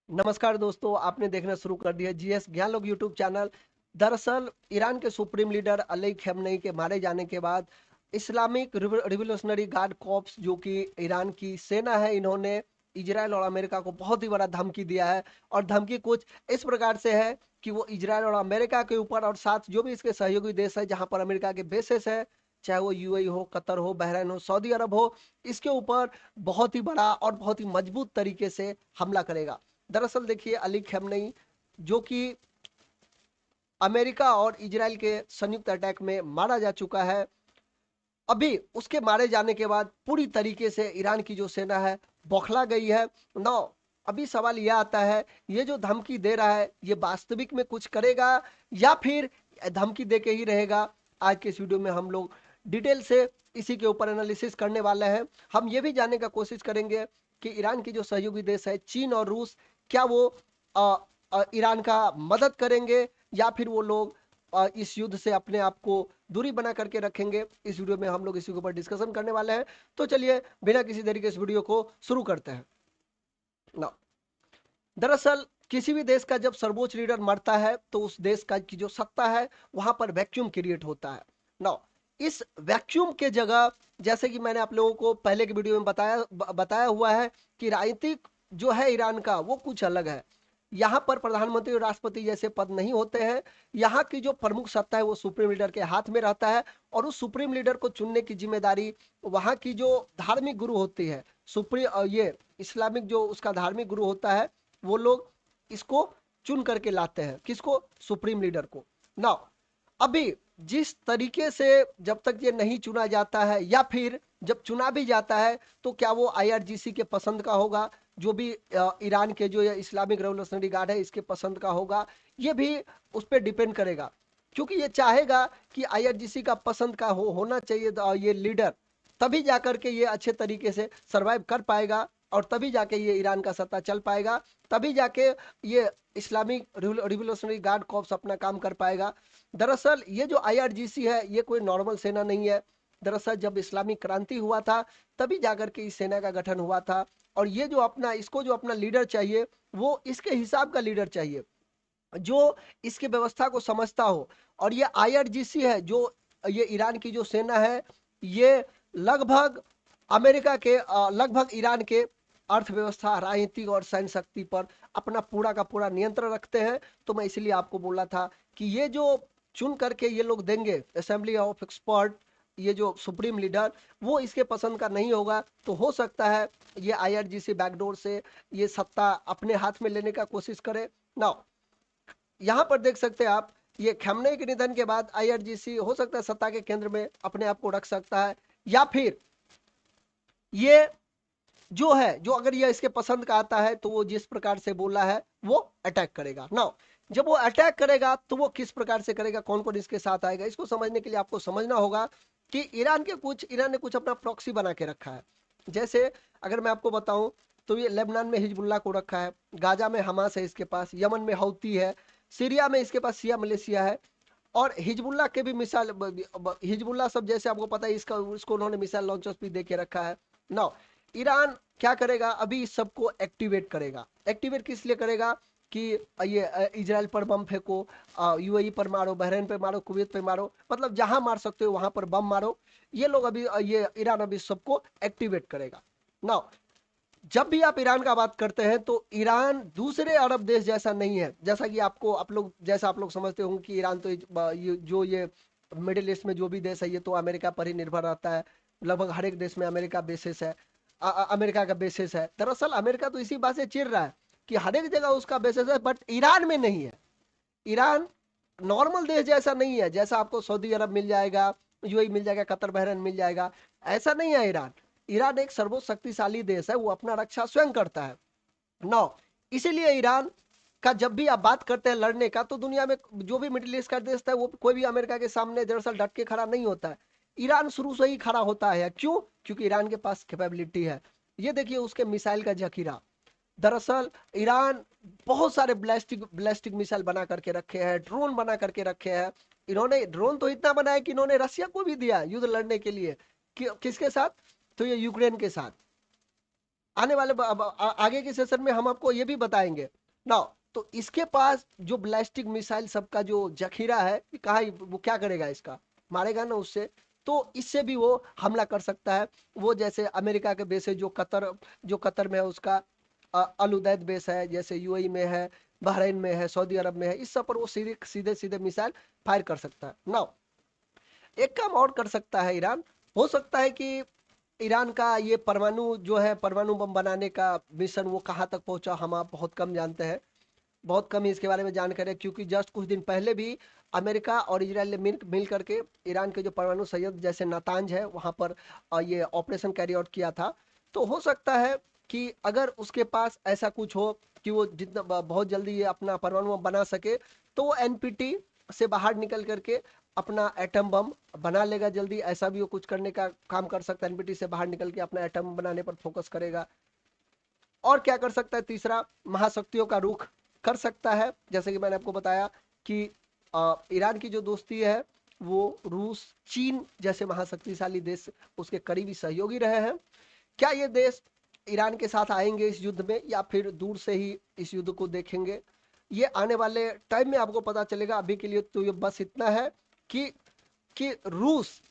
नमस्कार दोस्तों, आपने देखना शुरू कर दिया जीएस ज्ञान लोग यूट्यूब चैनल। दरअसल ईरान के सुप्रीम लीडर अली खamenei के मारे जाने के बाद इस्लामिक रिवोल्यूशनरी गार्ड कॉर्प्स जो कि ईरान की सेना है, इन्होंने इजराइल और अमेरिका को बहुत ही बड़ा धमकी दिया है। और धमकी कुछ इस प्रकार से है कि वो इजराइल और अमेरिका के ऊपर और साथ जो भी इसके सहयोगी देश है जहां पर अमेरिका के बेसेस है, चाहे वो यूएई हो, कतर हो, बहरीन हो, सऊदी अरब हो, इसके ऊपर बहुत ही बड़ा और बहुत ही मजबूत तरीके से हमला करेगा। दरअसल देखिए, अली खamenei जो कि अमेरिका और इजराइल के संयुक्त अटैक में मारा जा चुका है, अभी उसके मारे जाने के बाद पूरी तरीके से ईरान की जो सेना है बौखला गई है। नौ अभी सवाल यह आता है, ये जो धमकी दे रहा है ये वास्तविक में कुछ करेगा या फिर धमकी दे के ही रहेगा। आज के इस वीडियो में हम लोग डिटेल से इसी के ऊपर एनालिसिस करने वाले हैं। हम ये भी जानने का कोशिश करेंगे कि ईरान की जो सहयोगी देश है चीन और रूस, क्या वो अ, ईरान का मदद करेंगे या फिर वो लोग इस युद्ध से अपने आप को दूरी बना करके रखेंगे। इस वीडियो में हम लोग इसी के ऊपर डिस्कशन करने वाले हैं। तो चलिए बिना किसी देरी के इस वीडियो को शुरू करते हैं ना। दरअसल किसी भी देश का जब सर्वोच्च लीडर मरता है तो उस देश का की जो सत्ता है वहां पर वैक्यूम क्रिएट होता है ना। इस वैक्यूम के जगह, जैसे कि मैंने आप लोगों को पहले के वीडियो में बताया हुआ है कि राजनीतिक जो है ईरान का वो कुछ अलग है। यहाँ पर प्रधानमंत्री और राष्ट्रपति जैसे पद नहीं होते हैं। यहाँ की जो प्रमुख सत्ता है वो सुप्रीम लीडर के हाथ में रहता है और उस सुप्रीम लीडर को चुनने की जिम्मेदारी वहाँ की जो धार्मिक गुरु होती है, सुप्रीम ये इस्लामिक जो उसका धार्मिक गुरु होता है, वो लोग इसको चुन करके लाते हैं। किसको? सुप्रीम लीडर को ना। अभी जिस तरीके से जब तक ये नहीं चुना जाता है या फिर जब चुना भी जाता है तो क्या वो आईआरजीसी के पसंद का होगा, जो भी ईरान के जो ये इस्लामिक रेवोल्यूशनरी गार्ड है इसके पसंद का होगा, ये भी उस पर डिपेंड करेगा। क्योंकि ये चाहेगा कि आईआरजीसी का पसंद का होना चाहिए ये लीडर, तभी जाकर के ये अच्छे तरीके से सरवाइव कर पाएगा और तभी जाके ये ईरान का सत्ता चल पाएगा, तभी जाके ये इस्लामिक रिवोल्यूशनरी गार्ड कॉर्प्स अपना काम कर पाएगा। दरअसल ये जो आईआरजीसी है ये कोई नॉर्मल सेना नहीं है। दरअसल जब इस्लामिक क्रांति हुआ था तभी जाकर के इस सेना का गठन हुआ था। और ये जो अपना इसको जो अपना लीडर चाहिए वो इसके हिसाब का लीडर चाहिए जो इसकी व्यवस्था को समझता हो। और ये आईआरजीसी है जो ये ईरान की जो सेना है, ये लगभग अमेरिका के लगभग ईरान के अर्थव्यवस्था, राजनीतिक और सैन्य शक्ति पर अपना पूरा का पूरा नियंत्रण रखते हैं। तो मैं इसलिए आपको बोला था कि ये जो चुन करके ये लोग देंगे असेंबली ऑफ एक्सपर्ट, ये जो सुप्रीम लीडर, वो इसके पसंद का नहीं होगा। तो हो सकता है ये आईआरजीसी बैकडोर से ये सत्ता अपने हाथ में लेने का कोशिश करे ना। यहाँ पर देख सकते हैं आप, ये खamenei के निधन के बाद आईआरजीसी हो सकता है सत्ता के केंद्र में अपने आप को रख सकता है, या फिर ये जो है जो अगर ये इसके पसंद का आता है तो वो जिस प्रकार से बोला है वो अटैक करेगा ना। जब वो अटैक करेगा तो वो किस प्रकार से करेगा, कौन कौन इसके साथ आएगा, इसको समझने के लिए आपको समझना होगा कि ईरान ने कुछ अपना प्रॉक्सी बना के रखा है। जैसे अगर मैं आपको बताऊं तो ये लेबनान में हिजबुल्ला को रखा है, गाजा में हमास है इसके पास, यमन में हौती है, सीरिया में इसके पास शिया मलेशिया है। और हिजबुल्ला के भी मिसाइल, हिजबुल्ला सब जैसे आपको पता है इसका इसको उन्होंने मिसाइल लॉन्चर्स भी दे के रखा है ना। ईरान क्या करेगा, अभी इस सबको एक्टिवेट करेगा। एक्टिवेट किस लिए करेगा कि ये इजराइल पर बम फेंको, यूएई पर मारो, बहरीन पे मारो, कुवैत पे मारो, मतलब जहां मार सकते हो वहां पर बम मारो। ये लोग अभी ये ईरान अभी सबको एक्टिवेट करेगा ना। जब भी आप ईरान का बात करते हैं तो ईरान दूसरे अरब देश जैसा नहीं है। जैसा कि आप लोग समझते होंगे कि ईरान तो ये मिडिल ईस्ट में जो भी देश है ये तो अमेरिका पर ही निर्भर रहता है। लगभग हर एक देश में अमेरिका बेसिस है, अमेरिका का बेसिस है। दरअसल अमेरिका तो इसी बात से चिढ़ रहा है कि हर एक जगह उसका बेसिस है, बट ईरान में नहीं है। ईरान नॉर्मल देश जैसा नहीं है, जैसा आपको सऊदी अरब मिल जाएगा, यूएई मिल जाएगा, कतर बहरीन मिल जाएगा, ऐसा नहीं है ईरान। ईरान एक सर्वोच्च शक्तिशाली देश है, वो अपना रक्षा स्वयं करता है नौ। इसीलिए ईरान का जब भी आप बात करते हैं लड़ने का तो दुनिया में जो भी मिडिल ईस्ट का देश है वो कोई भी अमेरिका के सामने दरअसल डट के खड़ा नहीं होता है। ईरान शुरू से ही खड़ा होता है। क्यों? क्योंकि ईरान के पास कैपेबिलिटी है। ये देखिए उसके मिसाइल का जखीरा। दरअसल ईरान बहुत सारे ब्लास्टिक ब्लास्टिक मिसाइल बना करके रखे हैं, ड्रोन बना करके रखे हैं। इन्होंने ड्रोन तो इतना बनाया कि इन्होंने रसिया को भी दिया युद्ध लड़ने के लिए। किसके साथ? तो ये यूक्रेन के साथ। आने वाले आगे के सेशन में हम आपको ये भी बताएंगे ना। तो इसके पास जो बैलिस्टिक मिसाइल सबका जो जखीरा है, कहाँ वो क्या करेगा, इसका मारेगा ना उससे। तो इससे भी वो हमला कर सकता है। वो जैसे अमेरिका के बेस है, जो कतर में है उसका अल उदैद बेस है, जैसे यूएई में है, बहरीन में है, सऊदी अरब में है, इस सब पर वो सीधे सीधे सीधे मिसाइल फायर कर सकता है ना। एक काम और कर सकता है ईरान। हो सकता है कि ईरान का ये परमाणु जो है, परमाणु बम बनाने का मिशन, वो कहाँ तक पहुंचा हम आप बहुत कम जानते हैं। बहुत कम ही इसके बारे में जानकारी है, क्योंकि जस्ट कुछ दिन पहले भी अमेरिका और इजराइल ने मिल करके ईरान के जो परमाणु संयंत्र जैसे नातांज है वहां पर ये ऑपरेशन कैरी आउट किया था। तो हो सकता है कि अगर उसके पास ऐसा कुछ हो कि वो जितना बहुत जल्दी ये अपना परमाणु बम बना सके, तो वो एनपीटी से बाहर निकल करके अपना एटम बम बना लेगा जल्दी। ऐसा भी वो कुछ करने का काम कर सकता है, एनपीटी से बाहर निकल के अपना एटम बम बनाने पर फोकस करेगा। और क्या कर सकता है, तीसरा, महाशक्तियों का रुख कर सकता है। जैसे कि मैंने आपको बताया कि ईरान की जो दोस्ती है वो रूस, चीन जैसे महाशक्तिशाली देश उसके करीबी सहयोगी रहे हैं। क्या ये देश ईरान के साथ आएंगे इस युद्ध में, या फिर दूर से ही इस युद्ध को देखेंगे, ये आने वाले टाइम में आपको पता चलेगा। अभी के लिए तो ये बस इतना है कि रूस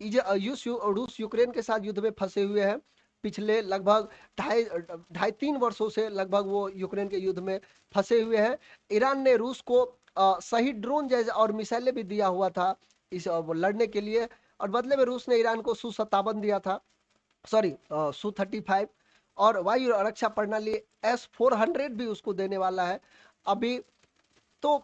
रूस यूक्रेन के साथ युद्ध में फंसे हुए हैं। पिछले लगभग ढाई ढाई 3 वर्षों से लगभग वो यूक्रेन के युद्ध में फंसे हुए हैं। ईरान ने रूस को सही ड्रोन जैसे और मिसाइलें भी दिया हुआ था इस वो लड़ने के लिए, और बदले में रूस ने ईरान को Su-57 दिया था, सॉरी Su-35, और वायु रक्षा प्रणाली S-400 भी उसको देने वाला है अभी। तो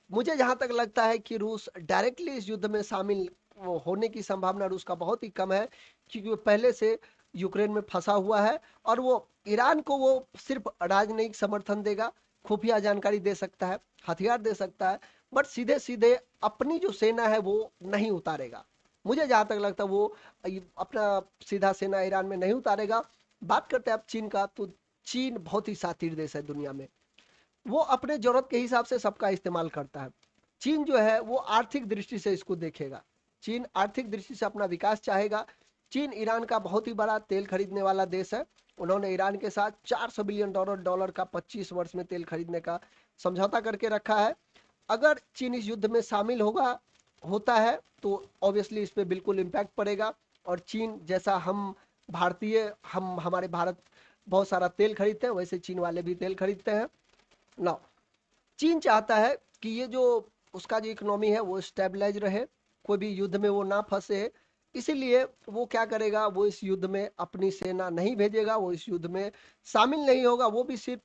मुझे जहां तक लगता है कि रूस डायरेक्टली इस युद्ध में शामिल वो होने की संभावना रूस का बहुत ही कम है, क्योंकि वो पहले से यूक्रेन में फंसा हुआ है। और वो ईरान को वो सिर्फ राजनयिक समर्थन देगा, खुफिया जानकारी दे सकता है, हथियार दे सकता है, बट सीधे सीधे अपनी जो सेना है वो नहीं उतारेगा। मुझे जहां तक लगता है वो अपना सीधा सेना ईरान में नहीं उतारेगा। बात करते हैं आप चीन का, तो चीन बहुत ही शातिर देश है दुनिया में। वो अपने जरूरत के हिसाब से सबका इस्तेमाल करता है। चीन जो है वो आर्थिक दृष्टि से इसको देखेगा। चीन आर्थिक दृष्टि से अपना विकास चाहेगा। चीन ईरान का बहुत ही बड़ा तेल खरीदने वाला देश है। उन्होंने ईरान के साथ 400 बिलियन डॉलर का 25 वर्ष में तेल खरीदने का समझौता करके रखा है। अगर चीन इस युद्ध में शामिल होता है तो ऑब्वियसली इस पे बिल्कुल इम्पैक्ट पड़ेगा। और चीन जैसा हम भारतीय, हम हमारे भारत बहुत सारा तेल खरीदते हैं, वैसे चीन वाले भी तेल खरीदते हैं ना। चीन चाहता है कि ये जो उसका जो इकोनॉमी है वो स्टेबलाइज रहे, कोई भी युद्ध में वो ना फंसे। इसीलिए वो क्या करेगा, वो इस युद्ध में अपनी सेना नहीं भेजेगा, वो इस युद्ध में शामिल नहीं होगा, वो भी सिर्फ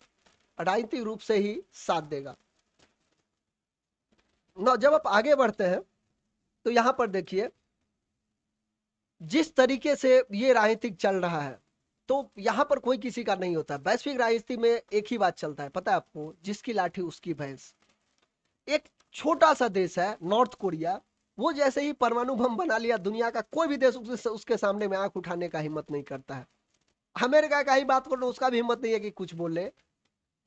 राजनीतिक रूप से ही साथ देगा ना। जब आप आगे बढ़ते हैं तो यहां पर देखिए जिस तरीके से ये राजनीतिक चल रहा है, तो यहां पर कोई किसी का नहीं होता। वैश्विक राजनीति में एक ही बात चलता है, पता है आपको, जिसकी लाठी उसकी भैंस। एक छोटा सा देश है नॉर्थ कोरिया, वो जैसे ही परमाणु बम बना लिया, दुनिया का कोई भी देश उसके सामने में आंख उठाने का हिम्मत नहीं करता है। अमेरिका का ही बात करो, उसका भी हिम्मत नहीं है कि कुछ बोले।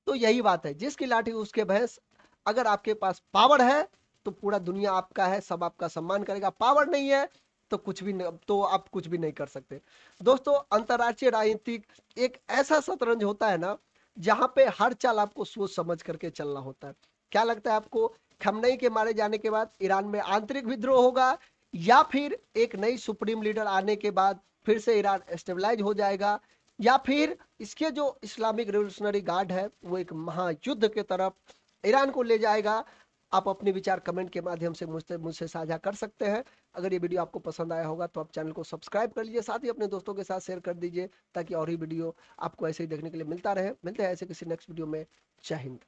तो यही बात है, जिसकी लाठी उसके भैंस। अगर आपके पास पावर है तो पूरा दुनिया आपका है, सब आपका सम्मान करेगा। पावर नहीं है तो कुछ भी नहीं, तो आप कुछ भी नहीं कर सकते। दोस्तों, अंतरराष्ट्रीय राजनीतिक एक ऐसा शतरंज होता है ना, जहां पे हर चाल आपको सोच समझ करके चलना होता है। क्या लगता है आपको, खमनई के मारे जाने के बाद ईरान में आंतरिक विद्रोह होगा, या फिर एक नई सुप्रीम लीडर आने के बाद फिर से ईरान स्टेबलाइज हो जाएगा, या फिर इसके जो इस्लामिक रेवोल्यूशनरी गार्ड है वो एक महायुद्ध के तरफ ईरान को ले जाएगा? आप अपने विचार कमेंट के माध्यम से मुझसे साझा कर सकते हैं। अगर ये वीडियो आपको पसंद आया होगा तो आप चैनल को सब्सक्राइब कर लीजिए, साथ ही अपने दोस्तों के साथ शेयर कर दीजिए, ताकि और ही वीडियो आपको ऐसे ही देखने के लिए मिलता रहे। मिलते हैं ऐसे किसी नेक्स्ट वीडियो में। जय हिंद।